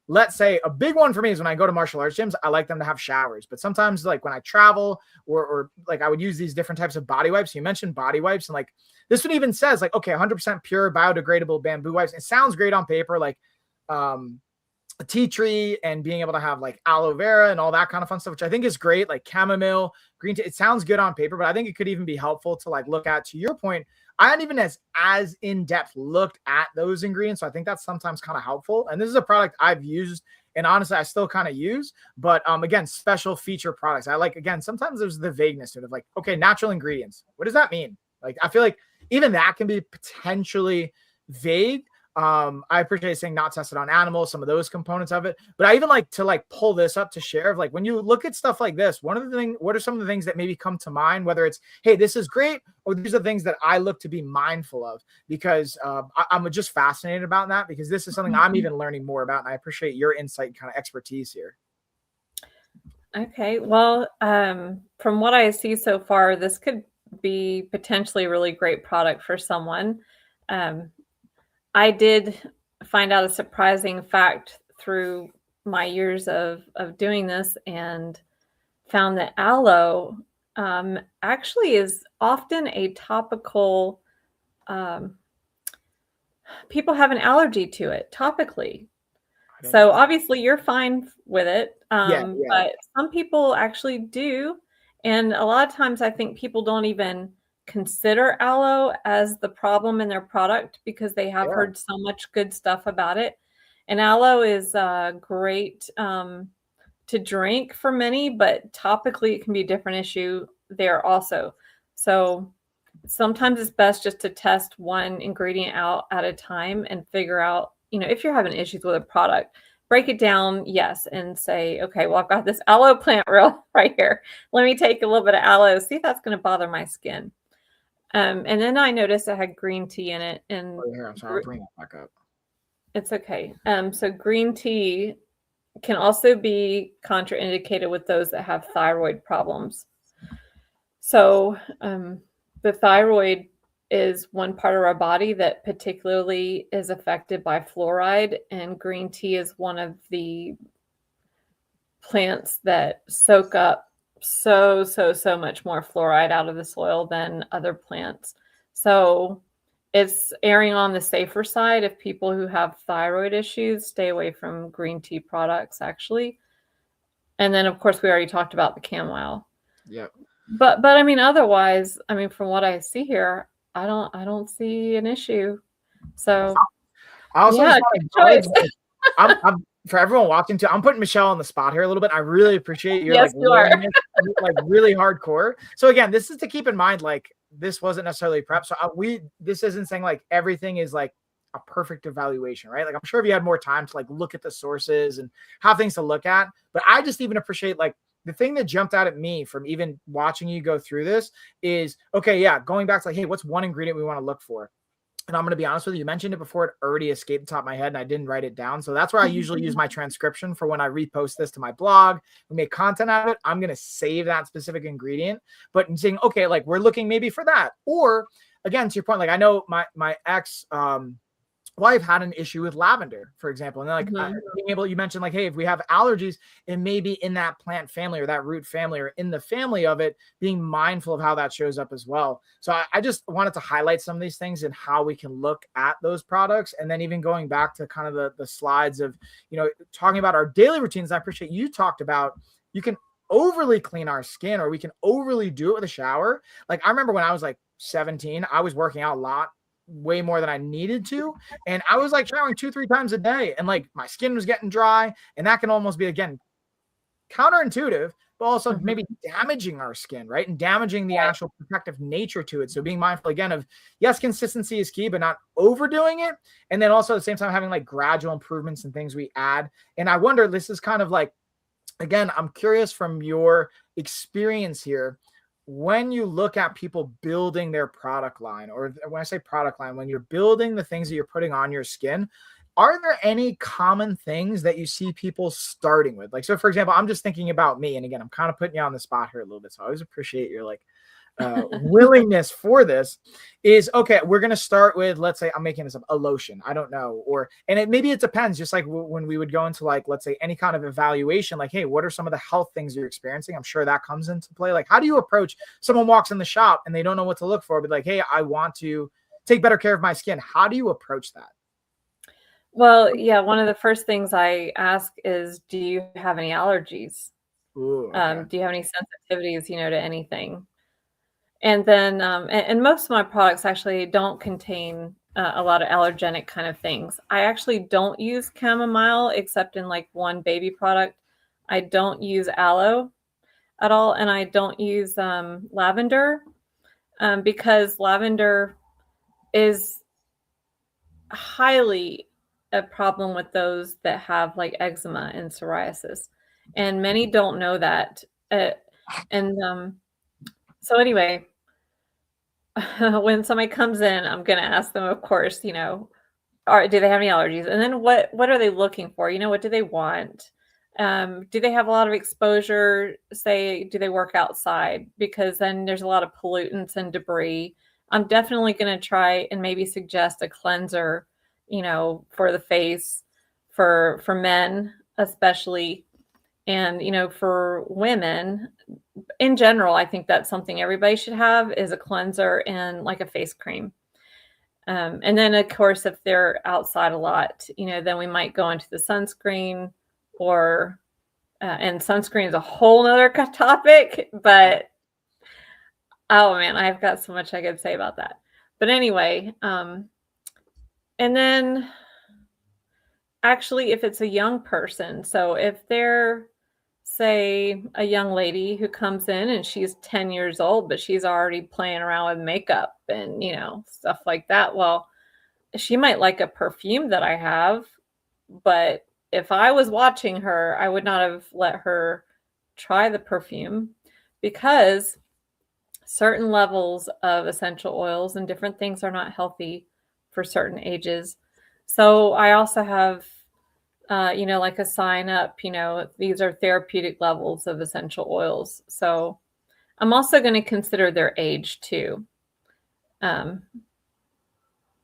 let's say a big one for me is when I go to martial arts gyms, I like them to have showers, but sometimes when I travel or I would use these different types of body wipes. You mentioned body wipes, and this one even says okay, 100% pure biodegradable bamboo wipes. It sounds great on paper, a tea tree and being able to have aloe vera and all that kind of fun stuff, which I think is great, chamomile, green tea. It sounds good on paper, but I think it could even be helpful to look at, to your point, I hadn't even as in-depth looked at those ingredients. So I think that's sometimes kind of helpful. And this is a product I've used, and honestly, I still kind of use, but again, special feature products. I again, sometimes there's the vagueness of okay, natural ingredients. What does that mean? I feel even that can be potentially vague. I appreciate saying not tested on animals, some of those components of it, but I even to pull this up to share of when you look at stuff like this, what are some of the things that maybe come to mind, whether it's, hey, this is great, or these are things that I look to be mindful of, because I'm just fascinated about that, because this is something I'm even learning more about. And I appreciate your insight and kind of expertise here. Okay. Well, from what I see so far, this could be potentially a really great product for someone. I did find out a surprising fact through my years of doing this, and found that aloe actually is often a topical, people have an allergy to it topically. So obviously you're fine with it, but some people actually do. And a lot of times I think people don't even consider aloe as the problem in their product, because they have heard so much good stuff about it. And aloe is great to drink for many, but topically it can be a different issue there also. So sometimes it's best just to test one ingredient out at a time and figure out, if you're having issues with a product, break it down, yes, and say, okay, well, I've got this aloe plant right here. Let me take a little bit of aloe, see if that's going to bother my skin. And then I noticed it had green tea in it. And I'm sorry, I'll bring that back up. It's okay. So green tea can also be contraindicated with those that have thyroid problems. So the thyroid is one part of our body that particularly is affected by fluoride, and green tea is one of the plants that soak up so much more fluoride out of the soil than other plants. So it's erring on the safer side. If people who have thyroid issues, stay away from green tea products, actually. And then, of course, we already talked about the chamomile. Yeah. But I mean, otherwise, I mean, from what I see here, I don't see an issue. So I also yeah, just I'm for everyone watching too, I'm putting Michelle on the spot here a little bit. I really appreciate your yes, you are. like really hardcore. So again, this is to keep in mind, like this wasn't necessarily prep. So this isn't saying like everything is like a perfect evaluation, right? Like I'm sure if you had more time to like look at the sources and have things to look at, but I just even appreciate like the thing that jumped out at me from even watching you go through this is, okay, yeah, going back to like, hey, what's one ingredient we want to look for? And I'm going to be honest with you, you mentioned it before, it already escaped the top of my head and I didn't write it down. So that's where I usually use my transcription for when I repost this to my blog, we make content out of it. I'm going to save that specific ingredient, but in saying, okay, like we're looking maybe for that. Or again, to your point, like I know my ex, wife had an issue with lavender, for example. And then like being able, you mentioned like, hey, if we have allergies, it may be in that plant family or that root family or in the family of it, being mindful of how that shows up as well. So I just wanted to highlight some of these things and how we can look at those products. And then even going back to kind of the slides of, you know, talking about our daily routines. I appreciate you talked about, you can overly clean our skin or we can overly do it with a shower. Like I remember when I was like 17, I was working out a lot, way more than I needed to. And I was like showering 2-3 times a day and like my skin was getting dry. And that can almost be, again, counterintuitive, but also maybe damaging our skin, right? And damaging the actual protective nature to it. So being mindful again of, yes, consistency is key, but not overdoing it. And then also at the same time, having like gradual improvements and things we add. And I wonder, this is kind of like, again, I'm curious from your experience here, when you look at people building their product line, or when I say product line, when you're building the things that you're putting on your skin, are there any common things that you see people starting with? Like, so for example, I'm just thinking about me. And again, I'm kind of putting you on the spot here a little bit. So I always appreciate your like willingness for this is, okay, we're going to start with, let's say I'm making this up, a lotion. I don't know. Or, and maybe it depends, just like when we would go into like, let's say any kind of evaluation, like, hey, what are some of the health things you're experiencing? I'm sure that comes into play. Like, how do you approach someone walks in the shop and they don't know what to look for, but like, hey, I want to take better care of my skin. How do you approach that? Well, yeah, one of the first things I ask is, do you have any allergies? Ooh, okay. Do you have any sensitivities, you know, to anything? And then, and most of my products actually don't contain a lot of allergenic kind of things. I actually don't use chamomile except in like one baby product. I don't use aloe at all. And I don't use lavender because lavender is highly a problem with those that have like eczema and psoriasis. And many don't know that. So anyway, when somebody comes in, I'm going to ask them, of course, you know, do they have any allergies? And then what are they looking for? You know, what do they want? Do they have a lot of exposure? Say, do they work outside? Because then there's a lot of pollutants and debris. I'm definitely going to try and maybe suggest a cleanser, you know, for the face, for men, especially. And, you know, for women in general, I think that's something everybody should have, is a cleanser and like a face cream. And then of course, if they're outside a lot, you know, then we might go into the sunscreen or, and sunscreen is a whole nother topic, but oh man, I've got so much I could say about that. But anyway, and then actually if it's a young person, so if they're, say, a young lady who comes in and she's 10 years old, but she's already playing around with makeup and, you know, stuff like that. Well, she might like a perfume that I have, but if I was watching her, I would not have let her try the perfume because certain levels of essential oils and different things are not healthy for certain ages. So I also have like a sign up, these are therapeutic levels of essential oils. So I'm also going to consider their age too. But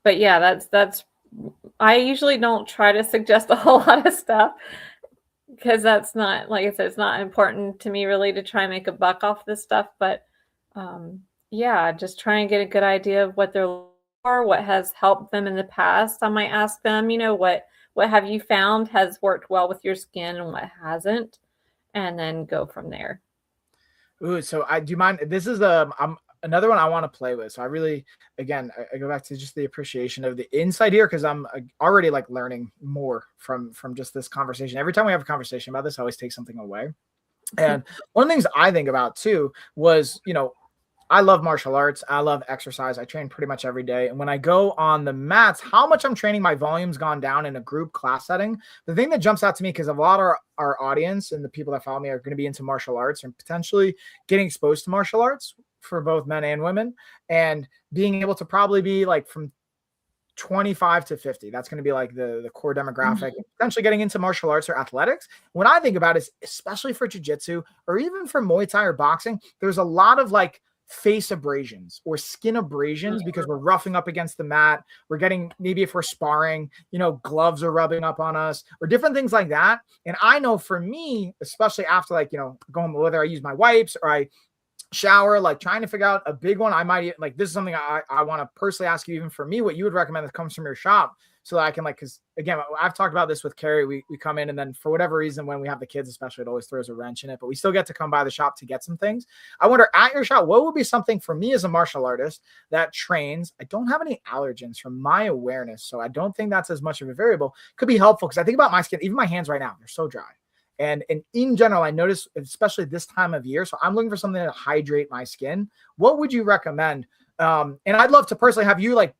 yeah, that's I usually don't try to suggest a whole lot of stuff because that's not, like I said, it's not important to me really to try and make a buck off this stuff. But yeah, just try and get a good idea of what they're looking for, what has helped them in the past. I might ask them, what have you found has worked well with your skin and what hasn't, and then go from there. Ooh, so do you mind? This is another one I want to play with. So I really, again, I go back to just the appreciation of the insight here because I'm already like learning more from just this conversation. Every time we have a conversation about this, I always take something away. And one of the things I think about too was, I love martial arts. I love exercise. I train pretty much every day. And when I go on the mats, how much I'm training, my volume's gone down in a group class setting. The thing that jumps out to me, because a lot of our audience and the people that follow me are going to be into martial arts and potentially getting exposed to martial arts for both men and women, and being able to probably be like from 25 to 50. That's going to be like the core demographic, potentially getting into martial arts or athletics. When I think about it, especially for jiu-jitsu or even for Muay Thai or boxing, there's a lot of like face abrasions or skin abrasions because we're roughing up against the mat. We're getting, maybe if we're sparring, gloves are rubbing up on us or different things like that. And I know for me, especially after like, going, whether I use my wipes or I shower, like trying to figure out a big one, I might like, this is something I want to personally ask you, even for me, what you would recommend that comes from your shop. So that I can because again, I've talked about this with Carrie. We come in and then for whatever reason, when we have the kids, especially, it always throws a wrench in it, but we still get to come by the shop to get some things. I wonder at your shop, what would be something for me as a martial artist that trains? I don't have any allergens from my awareness. So I don't think that's as much of a variable. Could be helpful because I think about my skin, even my hands right now, they're so dry. And in general, I notice, especially this time of year, so I'm looking for something to hydrate my skin. What would you recommend? And I'd love to personally have you like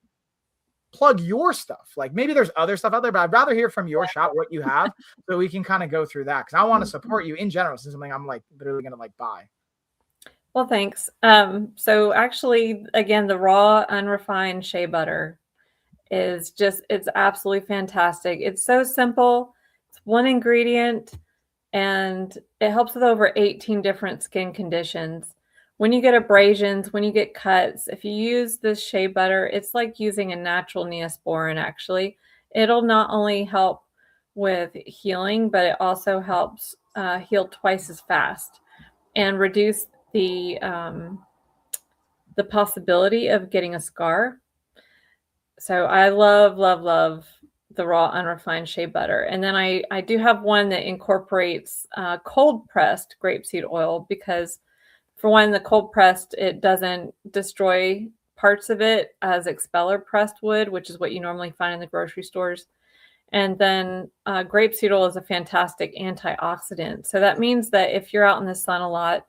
plug your stuff. Like maybe there's other stuff out there, but I'd rather hear from your shop what you have so we can kind of go through that. Cause I want to support you in general. This is something I'm like literally going to like buy. Well, thanks. So actually, again, the raw unrefined shea butter is it's absolutely fantastic. It's so simple. It's one ingredient and it helps with over 18 different skin conditions. When you get abrasions, when you get cuts, if you use this shea butter, it's like using a natural Neosporin, actually. It'll not only help with healing, but it also helps heal twice as fast and reduce the possibility of getting a scar. So I love, love, love the raw unrefined shea butter. And then I do have one that incorporates cold pressed grapeseed oil because, for one, the cold pressed, it doesn't destroy parts of it as expeller pressed would, which is what you normally find in the grocery stores. And then grapeseed oil is a fantastic antioxidant. So that means that if you're out in the sun a lot,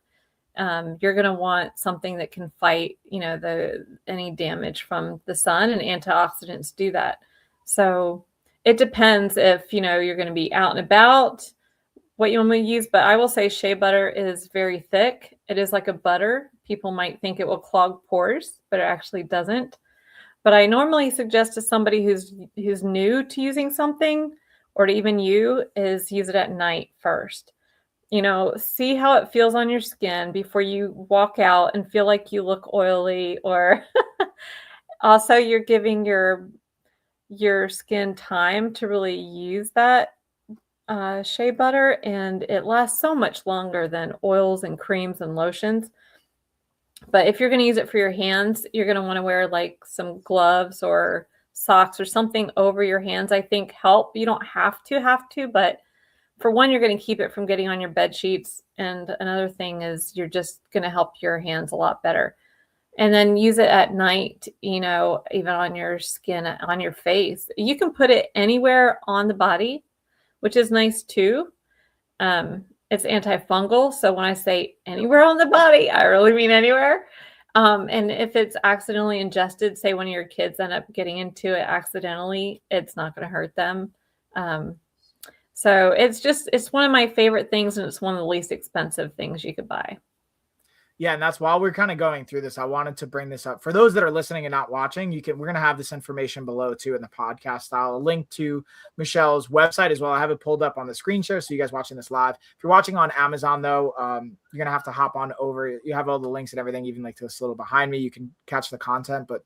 you're going to want something that can fight, any damage from the sun, and antioxidants do that. So it depends if, you're going to be out and about, what you want to use, but I will say shea butter is very thick. It is like a butter. People might think it will clog pores, but it actually doesn't. But I normally suggest to somebody who's new to using something, or to even you, is use it at night first. See how it feels on your skin before you walk out and feel like you look oily, or also you're giving your skin time to really use that shea butter, and it lasts so much longer than oils and creams and lotions. But if you're going to use it for your hands, you're going to want to wear like some gloves or socks or something over your hands. I think help. You don't have to, but for one, you're going to keep it from getting on your bed sheets. And another thing is you're just going to help your hands a lot better. And then use it at night, even on your skin, on your face. You can put it anywhere on the body, which is nice too. It's antifungal. So when I say anywhere on the body, I really mean anywhere. And if it's accidentally ingested, say one of your kids end up getting into it accidentally, it's not going to hurt them. So it's one of my favorite things, and it's one of the least expensive things you could buy. Yeah, and that's while we're kind of going through this, I wanted to bring this up for those that are listening and not watching. We're going to have this information below too in the podcast style, a link to Michelle's website as well. I have it pulled up on the screen share, so you guys watching this live. If you're watching on Amazon though, you're going to have to hop on over. You have all the links and everything, even like to this little behind me. You can catch the content, but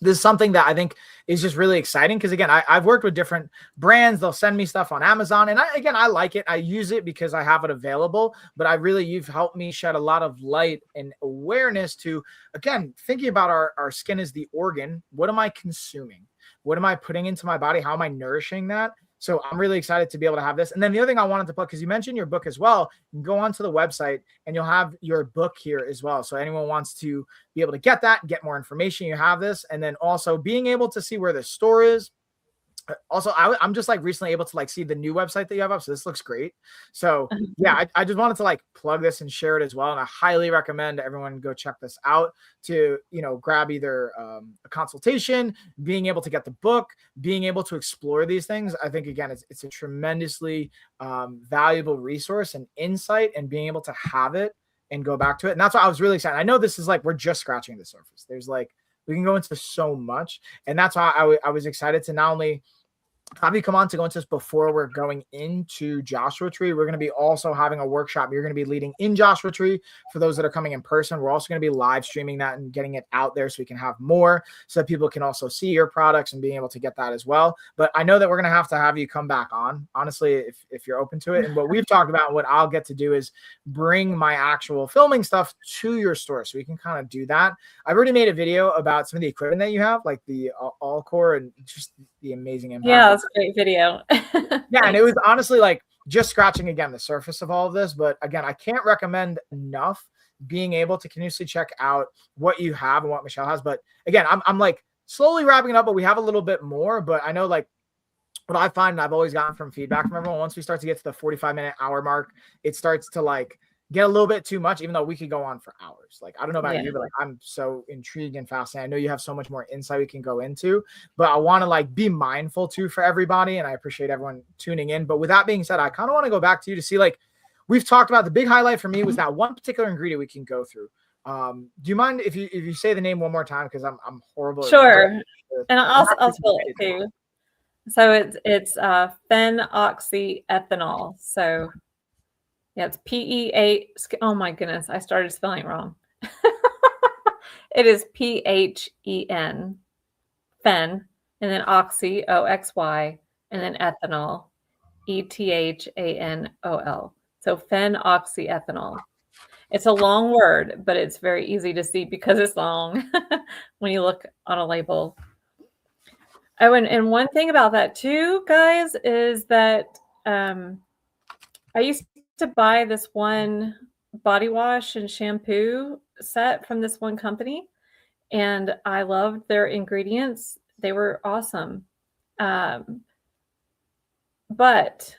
this is something that I think is just really exciting because, again, I've worked with different brands. They'll send me stuff on Amazon. And I like it. I use it because I have it available. But you've helped me shed a lot of light and awareness to, again, thinking about our skin as the organ. What am I consuming? What am I putting into my body? How am I nourishing that? So I'm really excited to be able to have this. And then the other thing I wanted to plug, because you mentioned your book as well, you can go onto the website and you'll have your book here as well. So anyone wants to be able to get that, get more information, you have this. And then also being able to see where the store is. Also, I'm just like recently able to like see the new website that you have up. So this looks great. So yeah, I just wanted to like plug this and share it as well. And I highly recommend everyone go check this out to, grab either a consultation, being able to get the book, being able to explore these things. I think, again, it's a tremendously valuable resource and insight, and being able to have it and go back to it. And that's why I was really excited. I know this is like, we're just scratching the surface. There's like, we can go into so much. And that's why I was excited to not only have you come on to go into this before we're going into Joshua Tree. We're going to be also having a workshop. You're going to be leading in Joshua Tree for those that are coming in person. We're also going to be live streaming that and getting it out there so we can have more, so that people can also see your products and being able to get that as well. But I know that we're going to have you come back on, honestly, if you're open to it. And what we've talked about, what I'll get to do is bring my actual filming stuff to your store so we can kind of do that. I've already made a video about some of the equipment that you have, like the all core, and just the amazing impact. Yeah, that's a great video. Yeah, and it was honestly like just scratching again the surface of all of this. But again, I can't recommend enough being able to continuously check out what you have and what Michelle has. But again, I'm like slowly wrapping it up, but we have a little bit more. But I know like what I find, and I've always gotten from feedback from everyone, once we start to get to the 45-minute hour mark, it starts to like get a little bit too much, even though we could go on for hours. Like, I don't know about you, but like, I'm so intrigued and fascinated. I know you have so much more insight we can go into, but I want to like be mindful too for everybody. And I appreciate everyone tuning in. But with that being said, I kind of want to go back to you to see, like, we've talked about the big highlight for me was that one particular ingredient we can go through. Do you mind if you say the name one more time? Cause I'm horrible. Sure. And I'll spell it too. So it's phenoxyethanol. So yeah, it's PEA. Oh my goodness, I started spelling it wrong. It is PHEN, phen, and then oxy, OXY, and then ethanol, ETHANOL. So phenoxyethanol. It's a long word, but it's very easy to see because it's long when you look on a label. Oh, and one thing about that too, guys, is that I used to buy this one body wash and shampoo set from this one company, and I loved their ingredients. They were awesome. But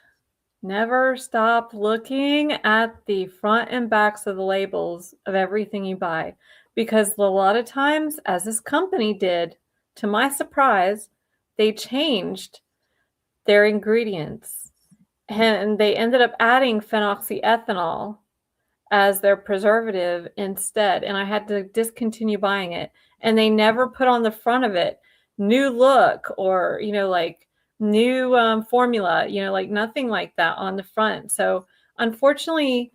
never stop looking at the front and backs of the labels of everything you buy, because a lot of times, as this company did, to my surprise, they changed their ingredients. And they ended up adding phenoxyethanol as their preservative instead. And I had to discontinue buying it. And they never put on the front of it new look or, like new formula, like nothing like that on the front. So unfortunately,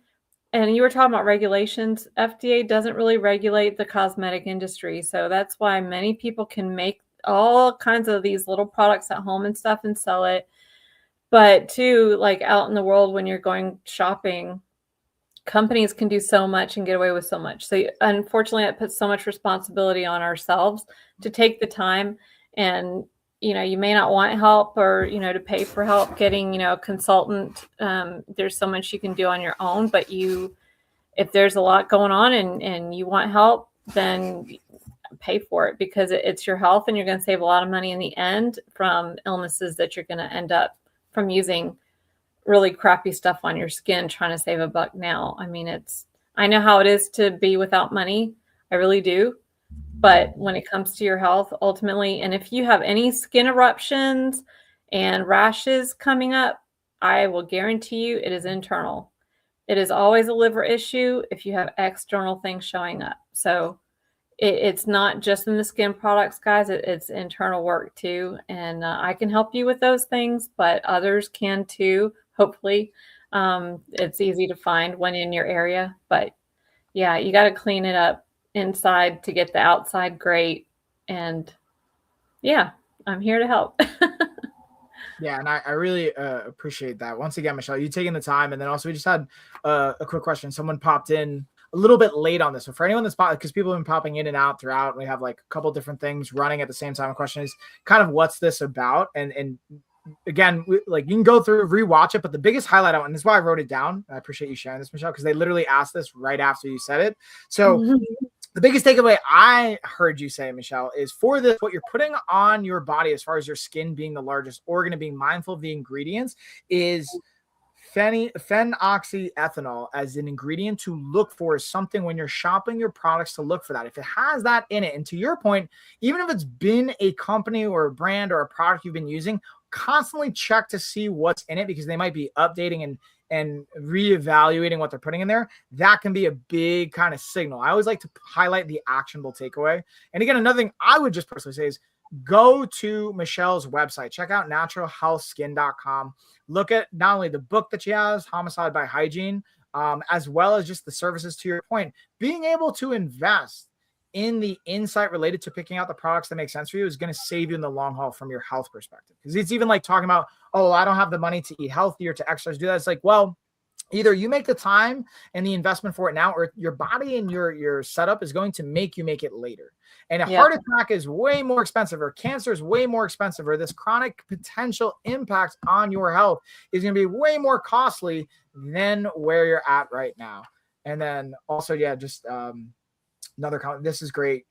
and you were talking about regulations, FDA doesn't really regulate the cosmetic industry. So that's why many people can make all kinds of these little products at home and stuff and sell it. But too, like out in the world, when you're going shopping, companies can do so much and get away with so much. So unfortunately, it puts so much responsibility on ourselves to take the time. And, you may not want help or, to pay for help getting, a consultant. There's so much you can do on your own. But if there's a lot going on and you want help, then pay for it, because it's your health and you're going to save a lot of money in the end from illnesses that you're going to end up from using really crappy stuff on your skin, trying to save a buck now. I mean, I know how it is to be without money. I really do. But when it comes to your health, ultimately, and if you have any skin eruptions and rashes coming up, I will guarantee you it is internal, It is always a liver issue if you have external things showing up. So it's not just in the skin products, guys. It's internal work too. And I can help you with those things, but others can too, hopefully. It's easy to find one in your area. But yeah, you got to clean it up inside to get the outside great. And yeah, I'm here to help. Yeah, and I really appreciate that. Once again, Michelle, you taking the time. And then also we just had a quick question. Someone popped in a little bit late on this. So for anyone that's because people have been popping in and out throughout, and we have like a couple different things running at the same time. The question is kind of what's this about? And again, like you can go through, rewatch it, but the biggest highlight and this is why I wrote it down. I appreciate you sharing this, Michelle, because they literally asked this right after you said it. So the biggest takeaway I heard you say, Michelle, is for this, what you're putting on your body, as far as your skin being the largest organ and being mindful of the ingredients, is phenoxyethanol as an ingredient to look for, is something when you're shopping your products to look for that. If it has that in it, and to your point, even if it's been a company or a brand or a product you've been using, constantly check to see what's in it, because they might be updating and reevaluating what they're putting in there. That can be a big kind of signal. I always like to highlight the actionable takeaway. And again, another thing I would just personally say is go to Michelle's website, check out naturalhealthskin.com. Look at not only the book that she has, Homicide by Hygiene, as well as just the services. To your point, being able to invest in the insight related to picking out the products that make sense for you is going to save you in the long haul from your health perspective. Because it's even like talking about, oh, I don't have the money to eat healthy or to exercise, do that. It's like, well, either you make the time and the investment for it now, or your body and your setup is going to make you make it later. And a heart attack is way more expensive, or cancer is way more expensive, or this chronic potential impact on your health is going to be way more costly than where you're at right now. And then also, yeah, just another comment. This is great.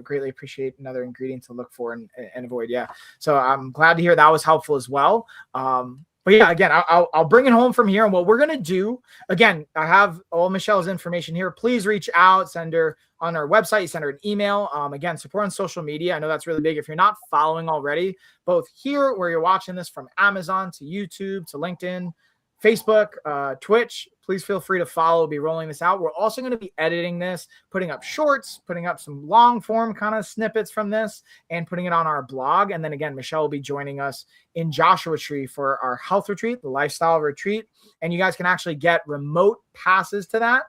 Greatly appreciate another ingredient to look for and avoid. Yeah. So I'm glad to hear that was helpful as well. But yeah, again, I'll bring it home from here. And what we're going to do, again, I have all Michelle's information here. Please reach out, send her on our website, send her an email. Again, support on social media. I know that's really big. If you're not following already, both here where you're watching this, from Amazon to YouTube to LinkedIn, Facebook, Twitch, please feel free to follow. We'll be rolling this out. We're also going to be editing this, putting up shorts, putting up some long form kind of snippets from this, and putting it on our blog. And then again, Michelle will be joining us in Joshua Tree for our health retreat, the lifestyle retreat. And you guys can actually get remote passes to that.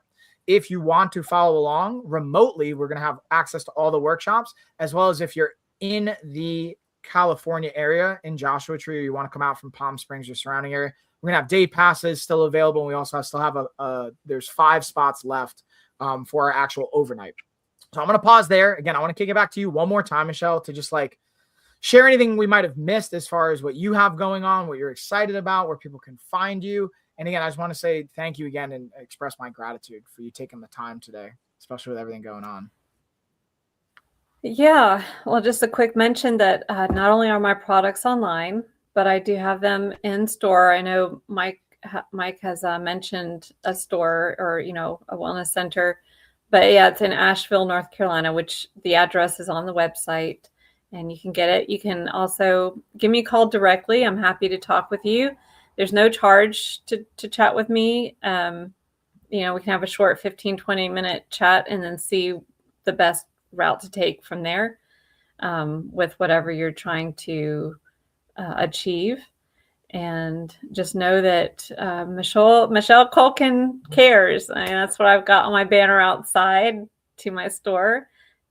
If you want to follow along remotely, we're going to have access to all the workshops, as well as if you're in the California area in Joshua Tree, or you want to come out from Palm Springs or surrounding area, we're gonna have day passes still available. And we also still have there's 5 spots left for our actual overnight. So I'm gonna pause there. Again, I want to kick it back to you one more time, Michelle, to just like share anything we might have missed as far as what you have going on, what you're excited about, where people can find you. And again, I just want to say thank you again and express my gratitude for you taking the time today, especially with everything going on. Yeah, well, just a quick mention that not only are my products online, but I do have them in store. I know Mike has mentioned a store, or, you know, a wellness center, but yeah, it's in Asheville, North Carolina, which the address is on the website, and you can get it. You can also give me a call directly. I'm happy to talk with you. There's no charge to chat with me. You know, we can have a short 15-20 minute chat and then see the best route to take from there with whatever you're trying to achieve. And just know that Michelle Kolcan cares. I mean, that's what I've got on my banner outside to my store,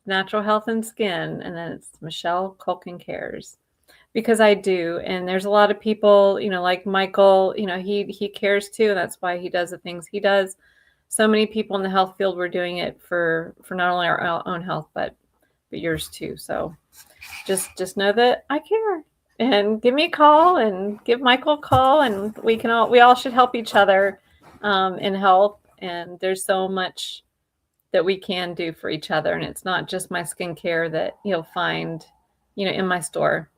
Natural Health and Skin. And then it's Michelle Kolcan cares, because I do. And there's a lot of people, you know, like Michael, you know, he cares too. And that's why he does the things he does. So many people in the health field, we're doing it for not only our own health, but yours too. So just know that I care. And give me a call, and give Michael a call, and we all should help each other in health. And there's so much that we can do for each other. And it's not just my skincare that you'll find, you know, in my store.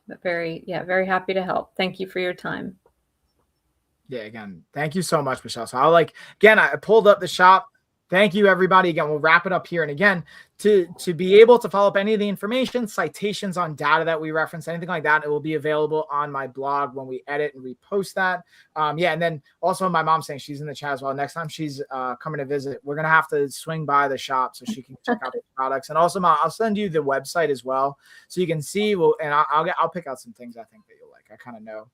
But very happy to help. Thank you for your time. Yeah, again, thank you so much, Michelle. So I pulled up the shop, Thank you, everybody. Again, we'll wrap it up here. And again, to be able to follow up any of the information, citations on data that we reference, anything like that, it will be available on my blog when we edit and repost that. Yeah, and then also my mom's saying, she's in the chat as well. Next time she's coming to visit, we're going to have to swing by the shop so she can check out the products. And also, Mom, I'll send you the website as well so you can see. And I'll pick out some things I think that you'll like. I kind of know.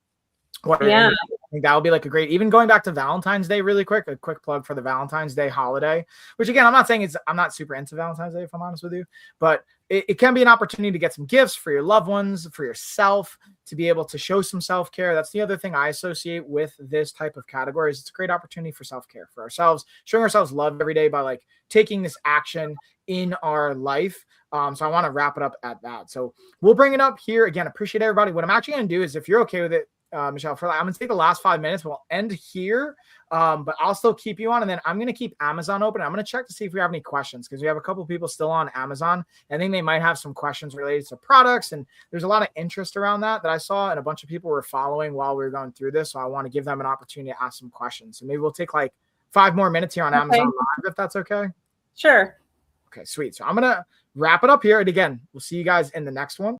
Yeah. I think that would be like a great, even going back to Valentine's Day really quick, a quick plug for the Valentine's Day holiday, which again, I'm not saying I'm not super into Valentine's Day, if I'm honest with you, but it can be an opportunity to get some gifts for your loved ones, for yourself, to be able to show some self-care. That's the other thing I associate with this type of category is it's a great opportunity for self-care for ourselves, showing ourselves love every day by like taking this action in our life. So I want to wrap it up at that. So we'll bring it up here again. Appreciate everybody. What I'm actually going to do is, if you're okay with it, Michelle, I'm going to take the last 5 minutes. We'll end here, but I'll still keep you on. And then I'm going to keep Amazon open. I'm going to check to see if we have any questions because we have a couple of people still on Amazon. I think they might have some questions related to products. And there's a lot of interest around that I saw. And a bunch of people were following while we were going through this. So I want to give them an opportunity to ask some questions. So maybe we'll take like 5 more minutes here on Amazon Live, if that's okay. Sure. Okay, sweet. So I'm going to wrap it up here. And again, we'll see you guys in the next one.